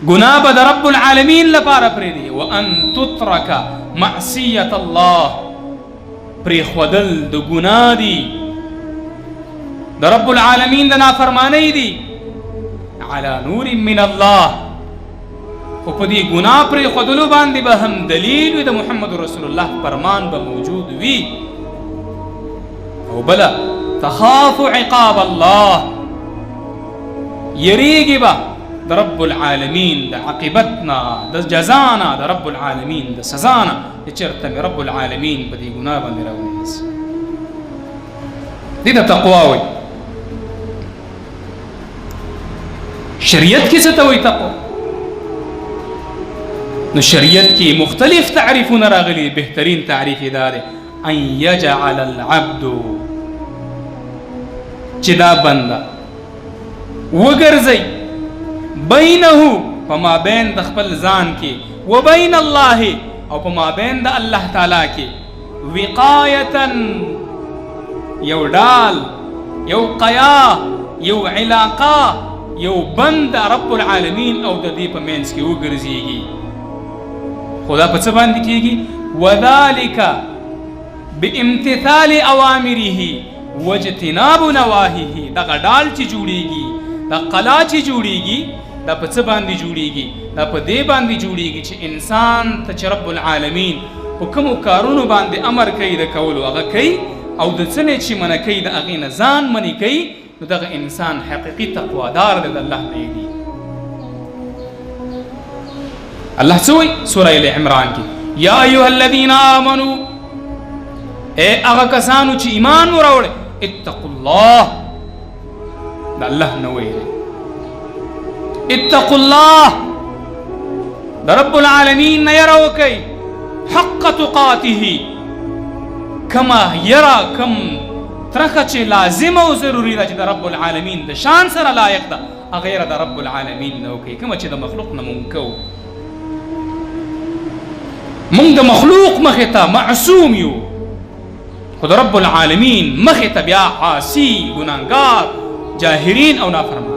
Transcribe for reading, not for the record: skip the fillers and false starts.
گناه به د رب العالمین لپاره پرېږدي. وان تترک معصیة الله، پرېښودل د ګناه دي، د رب العالمین د نافرمانی دي، علی نور من الله، خو په دې ګناه پرېښودلو باندې به هم دلیل وي د محمد رسول الله فرمان به موجود وي. او بله تخاف عقاب الله، یریږي به د رب العالمین د عاقبتنا، د جزانا، د رب العالمین د سزانا، چې چېرته مې رب العالمین په دې ګناه باندې راونیسي. دې ته تقوا وایي. شریعت کې څه ته وایي تقوا؟ نو شریعت کې مختلف تعریفونه راغلي. بهترین تعریف یې دا دی ان یجعل العبد، چې دا بنده وګرځي بینه، په مابین د خپل ځان کې، و بین الله، او په مابین د الله تعالی کې، وقایتا، یو ډال، یو قیا، یو علاقه، یو بند رب العالمین او د دې په منځ کې وګرځېږي. خدا په څه باندې کېږي؟ وذلک بامتثال اوامره واجتناب نواهیه. دغه ډال چې جوړېږي، دا قلا چې جوړېږي، دا په څه باندې جوړېږي؟ دا په دې باندې جوړېږي چې انسان ته چې رب العالمین په کومو کارونو باندې امر کوي د کولو هغه کوي، او د څه نه چې منع کوي د هغې نه ځان منع کوي. نو دغه انسان حقیقي تقوادار دی د الله نه یېرېږي. الله څه وایي سوره ال عمران کې؟ یا ایها الذین آمنو، ای هغه کسانو چې ایمان وراوړئ، اتقوا الله، د الله نه ویرئ. اتقوا الله، د رب العالمین نه یره وکئ، حق تقاته، کما یره، کم ترخه چې لازم او ضروري ده چې د رب العالمین د شان سره لایق ده، هغه یره د رب العالمین نه وکئ. کومه چې د مخلوق نه مونږ کوو، مونږ د مخلوق مخې ته معصوم یو، خو د رب العالمین مخې ته بیا عاصي، ګناهګار، جاهرین او نافرمان.